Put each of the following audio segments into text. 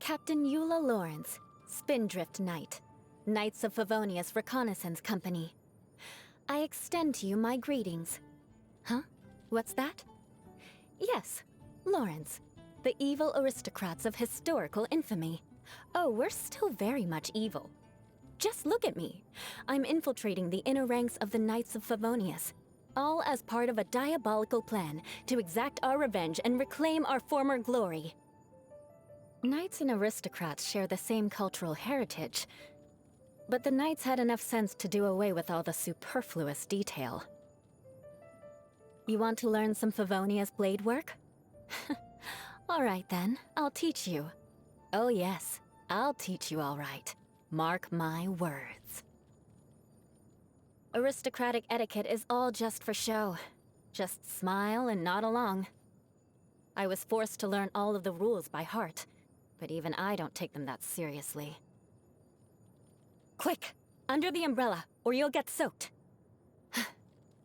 Captain Eula Lawrence, Spindrift Knight, Knights of Favonius Reconnaissance Company. I extend to you my greetings. Huh? What's that? Yes, Lawrence, the evil aristocrats of historical infamy. Oh, we're still very much evil. Just look at me. I'm infiltrating the inner ranks of the Knights of Favonius, all as part of a diabolical plan to exact our revenge and reclaim our former glory. Knights and aristocrats share the same cultural heritage, but the Knights had enough sense to do away with all the superfluous detail. You want to learn some Favonius blade work? All right then, I'll teach you. Oh yes, I'll teach you all right. Mark my words. Aristocratic etiquette is all just for show. Just smile and nod along. I was forced to learn all of the rules by heart, but even I don't take them that seriously. Quick! Under the umbrella, or you'll get soaked.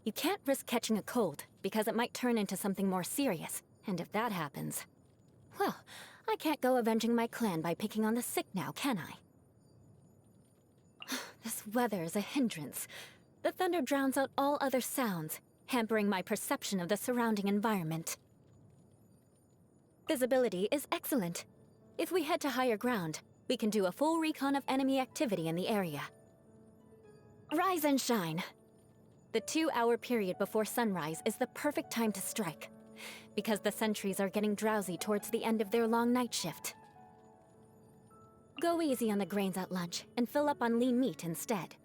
You can't risk catching a cold, because it might turn into something more serious, and if that happens... well, I can't go avenging my clan by picking on the sick now, can I? This weather is a hindrance. The thunder drowns out all other sounds, hampering my perception of the surrounding environment. Visibility is excellent. If we head to higher ground, we can do a full recon of enemy activity in the area. Rise and shine! The 2-hour period before sunrise is the perfect time to strike, because the sentries are getting drowsy towards the end of their long night shift. Go easy on the grains at lunch, and fill up on lean meat instead.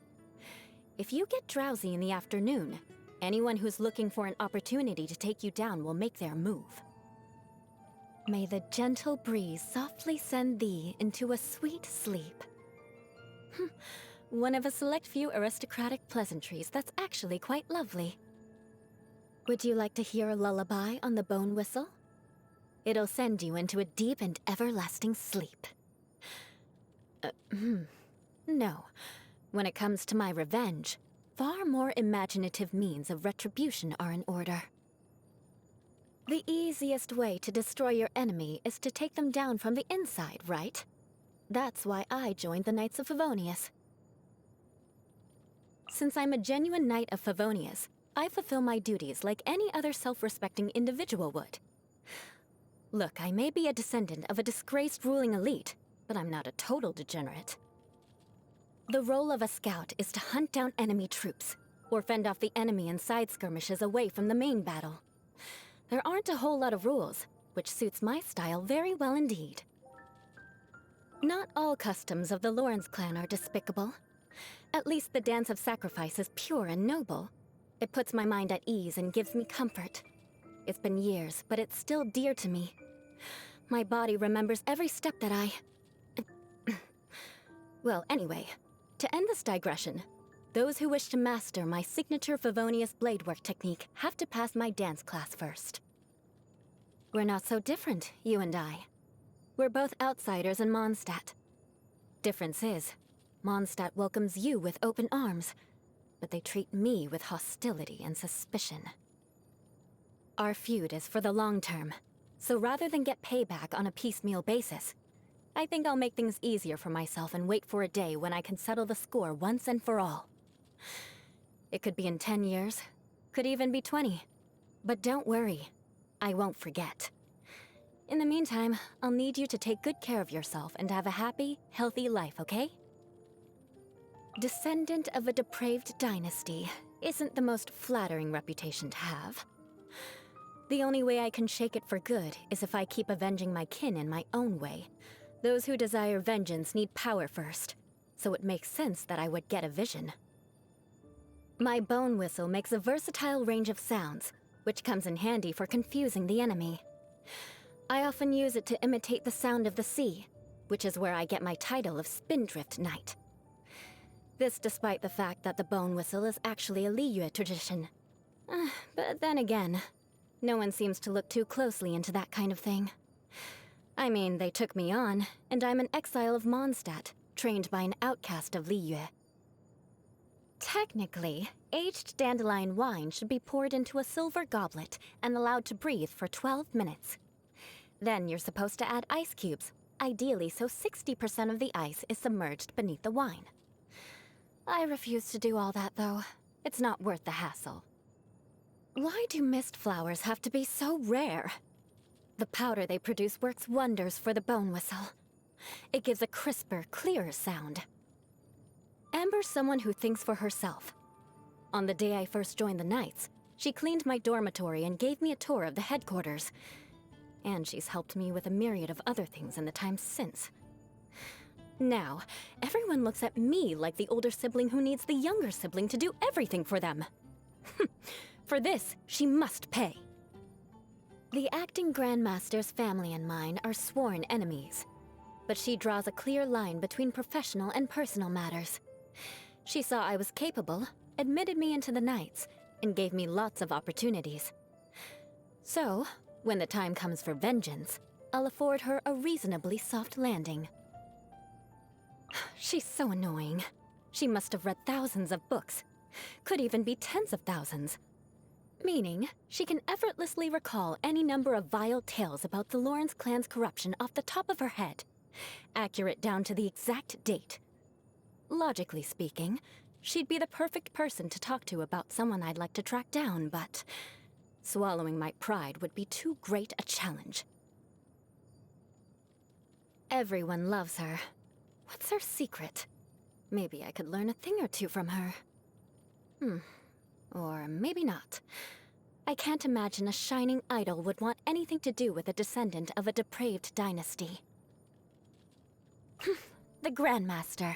If you get drowsy in the afternoon, anyone who's looking for an opportunity to take you down will make their move. May the gentle breeze softly send thee into a sweet sleep. One of a select few aristocratic pleasantries that's actually quite lovely. Would you like to hear a lullaby on the bone whistle? It'll send you into a deep and everlasting sleep. No. When it comes to my revenge, far more imaginative means of retribution are in order. The easiest way to destroy your enemy is to take them down from the inside, right? That's why I joined the Knights of Favonius. Since I'm a genuine Knight of Favonius, I fulfill my duties like any other self-respecting individual would. Look, I may be a descendant of a disgraced ruling elite, but I'm not a total degenerate. The role of a scout is to hunt down enemy troops, or fend off the enemy in side skirmishes away from the main battle. There aren't a whole lot of rules, which suits my style very well indeed. Not all customs of the Lawrence clan are despicable. At least the dance of sacrifice is pure and noble. It puts my mind at ease and gives me comfort. It's been years, but it's still dear to me. My body remembers every step that I... Well, anyway, to end this digression, those who wish to master my signature Favonius blade work technique have to pass my dance class first. We're not so different, you and I. We're both outsiders in Mondstadt. Difference is, Mondstadt welcomes you with open arms, but they treat me with hostility and suspicion. Our feud is for the long term, so rather than get payback on a piecemeal basis, I think I'll make things easier for myself and wait for a day when I can settle the score once and for all. It could be in 10 years, could even be 20. But don't worry, I won't forget. In the meantime, I'll need you to take good care of yourself and have a happy, healthy life, okay? Descendant of a depraved dynasty isn't the most flattering reputation to have. The only way I can shake it for good is if I keep avenging my kin in my own way. Those who desire vengeance need power first, so it makes sense that I would get a vision. My bone whistle makes a versatile range of sounds, which comes in handy for confusing the enemy. I often use it to imitate the sound of the sea, which is where I get my title of Spindrift Knight. This despite the fact that the bone whistle is actually a Liyue tradition. But then again, no one seems to look too closely into that kind of thing. I mean, they took me on, and I'm an exile of Mondstadt, trained by an outcast of Liyue. Technically, aged dandelion wine should be poured into a silver goblet and allowed to breathe for 12 minutes. Then you're supposed to add ice cubes, ideally so 60% of the ice is submerged beneath the wine. I refuse to do all that, though. It's not worth the hassle. Why do mist flowers have to be so rare? The powder they produce works wonders for the bone whistle. It gives a crisper, clearer sound. Amber's someone who thinks for herself. On the day I first joined the Knights, she cleaned my dormitory and gave me a tour of the headquarters. And she's helped me with a myriad of other things in the time since. Now, everyone looks at me like the older sibling who needs the younger sibling to do everything for them. For this, she must pay. The acting Grandmaster's family and mine are sworn enemies. But she draws a clear line between professional and personal matters. She saw I was capable, admitted me into the Knights, and gave me lots of opportunities. So, when the time comes for vengeance, I'll afford her a reasonably soft landing. She's so annoying. She must have read thousands of books. Could even be tens of thousands. Meaning, she can effortlessly recall any number of vile tales about the Lawrence clan's corruption off the top of her head. Accurate down to the exact date. Logically speaking, she'd be the perfect person to talk to about someone I'd like to track down, but swallowing my pride would be too great a challenge. Everyone loves her. What's her secret? Maybe I could learn a thing or two from her. Or maybe not. I can't imagine a shining idol would want anything to do with a descendant of a depraved dynasty. The Grandmaster.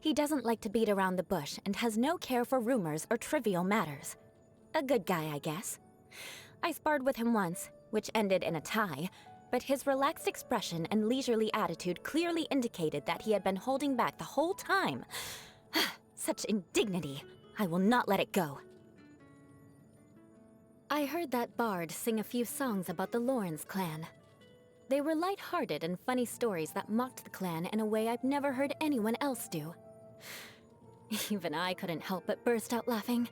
He doesn't like to beat around the bush and has no care for rumors or trivial matters. A good guy, I guess. I sparred with him once, which ended in a tie, but his relaxed expression and leisurely attitude clearly indicated that he had been holding back the whole time. Such indignity. I will not let it go. I heard that bard sing a few songs about the Lawrence clan. They were light-hearted and funny stories that mocked the clan in a way I've never heard anyone else do. Even I couldn't help but burst out laughing.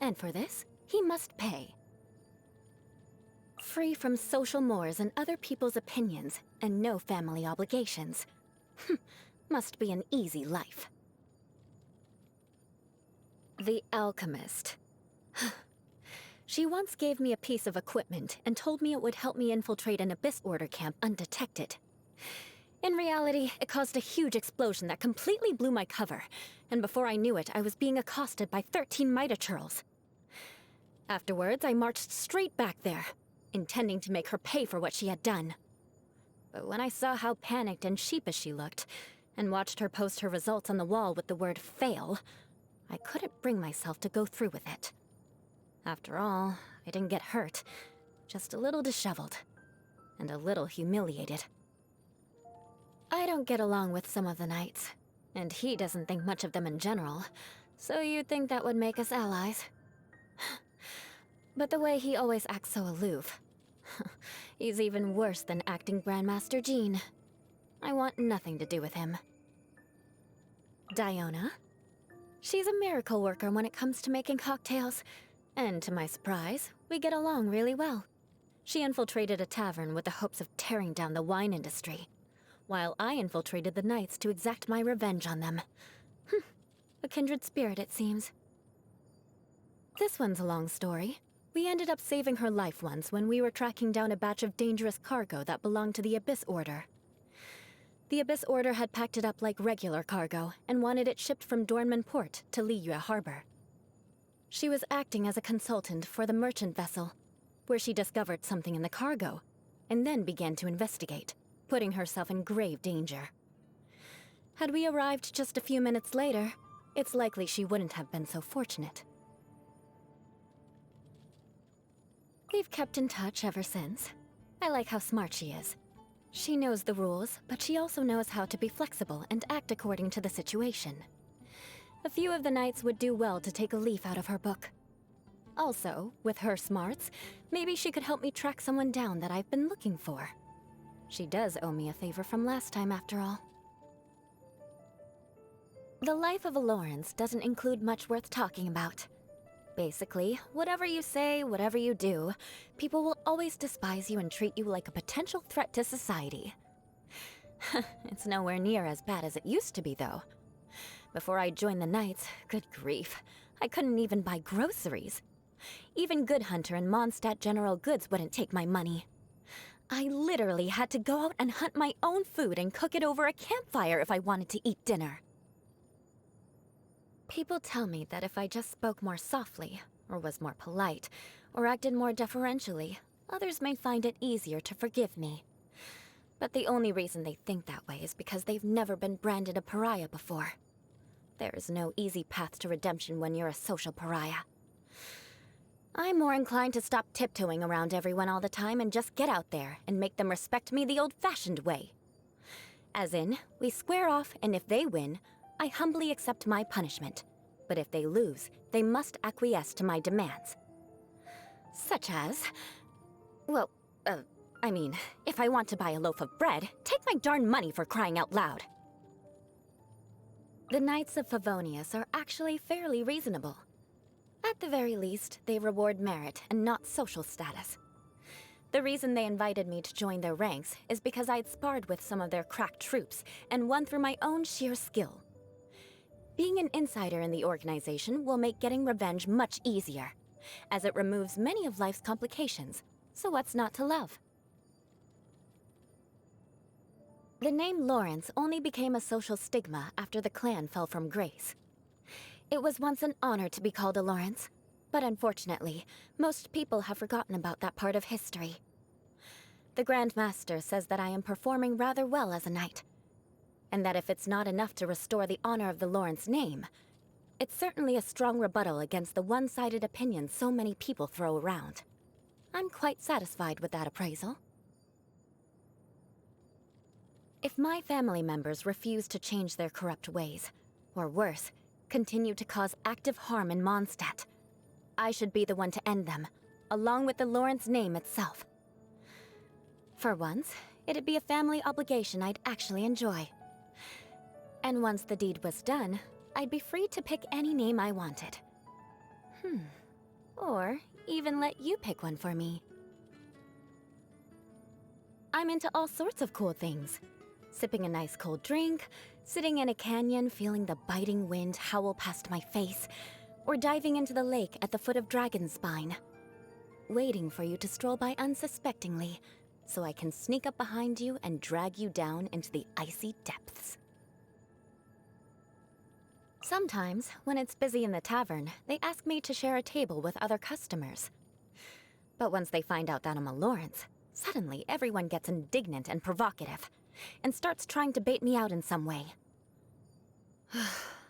And for this, he must pay. Free from social mores and other people's opinions, and no family obligations. Must be an easy life. The Alchemist. She once gave me a piece of equipment and told me it would help me infiltrate an Abyss Order camp undetected. In reality, it caused a huge explosion that completely blew my cover, and before I knew it, I was being accosted by 13 Mitochurls. Afterwards, I marched straight back there, intending to make her pay for what she had done. But when I saw how panicked and sheepish she looked, and watched her post her results on the wall with the word fail, I couldn't bring myself to go through with it. After all, I didn't get hurt, just a little disheveled, and a little humiliated. I don't get along with some of the Knights, and he doesn't think much of them in general, so you'd think that would make us allies. But the way he always acts so aloof, he's even worse than acting Grandmaster Jean. I want nothing to do with him. Diona? She's a miracle worker when it comes to making cocktails. And to my surprise, we get along really well. She infiltrated a tavern with the hopes of tearing down the wine industry, while I infiltrated the Knights to exact my revenge on them. A kindred spirit, it seems. This one's a long story. We ended up saving her life once when we were tracking down a batch of dangerous cargo that belonged to the Abyss Order. The Abyss Order had packed it up like regular cargo and wanted it shipped from Dornman Port to Liyue Harbor. She was acting as a consultant for the merchant vessel, where she discovered something in the cargo, and then began to investigate, putting herself in grave danger. Had we arrived just a few minutes later, it's likely she wouldn't have been so fortunate. We've kept in touch ever since. I like how smart she is. She knows the rules, but she also knows how to be flexible and act according to the situation. A few of the Knights would do well to take a leaf out of her book. Also, with her smarts, maybe she could help me track someone down that I've been looking for. She does owe me a favor from last time, after all. The life of a Lawrence doesn't include much worth talking about. Basically, whatever you say, whatever you do, people will always despise you and treat you like a potential threat to society. It's nowhere near as bad as it used to be, though. Before I joined the Knights, good grief, I couldn't even buy groceries. Even Good Hunter and Mondstadt General Goods wouldn't take my money. I literally had to go out and hunt my own food and cook it over a campfire if I wanted to eat dinner. People tell me that if I just spoke more softly, or was more polite, or acted more deferentially, others may find it easier to forgive me. But the only reason they think that way is because they've never been branded a pariah before. There is no easy path to redemption when you're a social pariah. I'm more inclined to stop tiptoeing around everyone all the time and just get out there and make them respect me the old-fashioned way. As in, we square off, and if they win, I humbly accept my punishment. But if they lose, they must acquiesce to my demands. Such as... well, if I want to buy a loaf of bread, take my darn money for crying out loud. The Knights of Favonius are actually fairly reasonable. At the very least, they reward merit and not social status. The reason they invited me to join their ranks is because I'd sparred with some of their crack troops and won through my own sheer skill. Being an insider in the organization will make getting revenge much easier, as it removes many of life's complications, so what's not to love? The name Lawrence only became a social stigma after the clan fell from grace. It was once an honor to be called a Lawrence, but unfortunately, most people have forgotten about that part of history. The Grand Master says that I am performing rather well as a knight, and that if it's not enough to restore the honor of the Lawrence name, it's certainly a strong rebuttal against the one-sided opinions so many people throw around. I'm quite satisfied with that appraisal. If my family members refuse to change their corrupt ways, or worse, continue to cause active harm in Mondstadt, I should be the one to end them, along with the Lawrence name itself. For once, it'd be a family obligation I'd actually enjoy. And once the deed was done, I'd be free to pick any name I wanted. Or even let you pick one for me. I'm into all sorts of cool things. Sipping a nice cold drink, sitting in a canyon feeling the biting wind howl past my face, or diving into the lake at the foot of Dragon's Spine. Waiting for you to stroll by unsuspectingly, so I can sneak up behind you and drag you down into the icy depths. Sometimes, when it's busy in the tavern, they ask me to share a table with other customers. But once they find out that I'm a Lawrence, suddenly everyone gets indignant and provocative, and starts trying to bait me out in some way.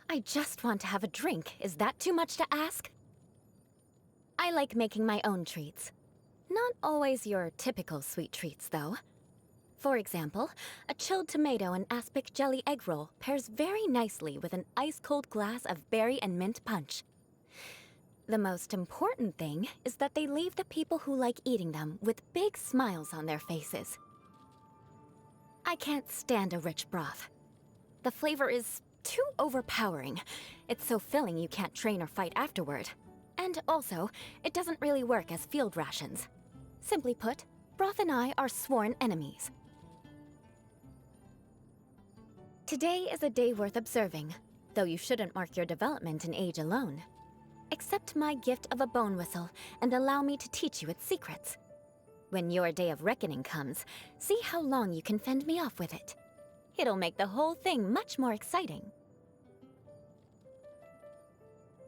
I just want to have a drink. Is that too much to ask? I like making my own treats. Not always your typical sweet treats, though. For example, a chilled tomato and aspic jelly egg roll pairs very nicely with an ice-cold glass of berry and mint punch. The most important thing is that they leave the people who like eating them with big smiles on their faces. I can't stand a rich broth. The flavor is too overpowering. It's so filling you can't train or fight afterward. And also, it doesn't really work as field rations. Simply put, broth and I are sworn enemies. Today is a day worth observing, though you shouldn't mark your development in age alone. Accept my gift of a bone whistle and allow me to teach you its secrets. When your day of reckoning comes, see how long you can fend me off with it. It'll make the whole thing much more exciting.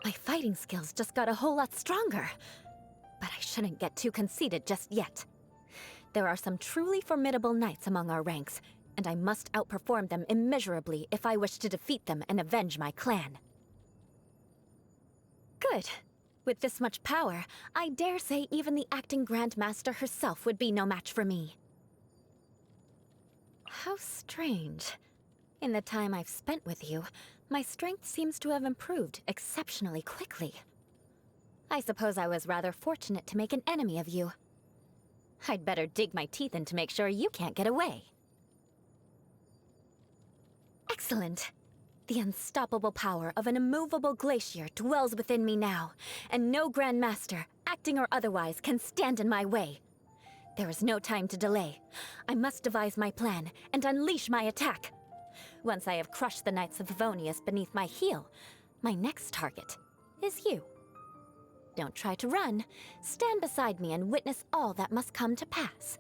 My fighting skills just got a whole lot stronger. But I shouldn't get too conceited just yet. There are some truly formidable knights among our ranks, and I must outperform them immeasurably if I wish to defeat them and avenge my clan. Good. With this much power, I dare say even the acting Grand Master herself would be no match for me. How strange. In the time I've spent with you, my strength seems to have improved exceptionally quickly. I suppose I was rather fortunate to make an enemy of you. I'd better dig my teeth in to make sure you can't get away. Excellent. The unstoppable power of an immovable glacier dwells within me now, and no Grand Master, acting or otherwise, can stand in my way. There is no time to delay. I must devise my plan and unleash my attack. Once I have crushed the Knights of Favonius beneath my heel, my next target is you. Don't try to run. Stand beside me and witness all that must come to pass.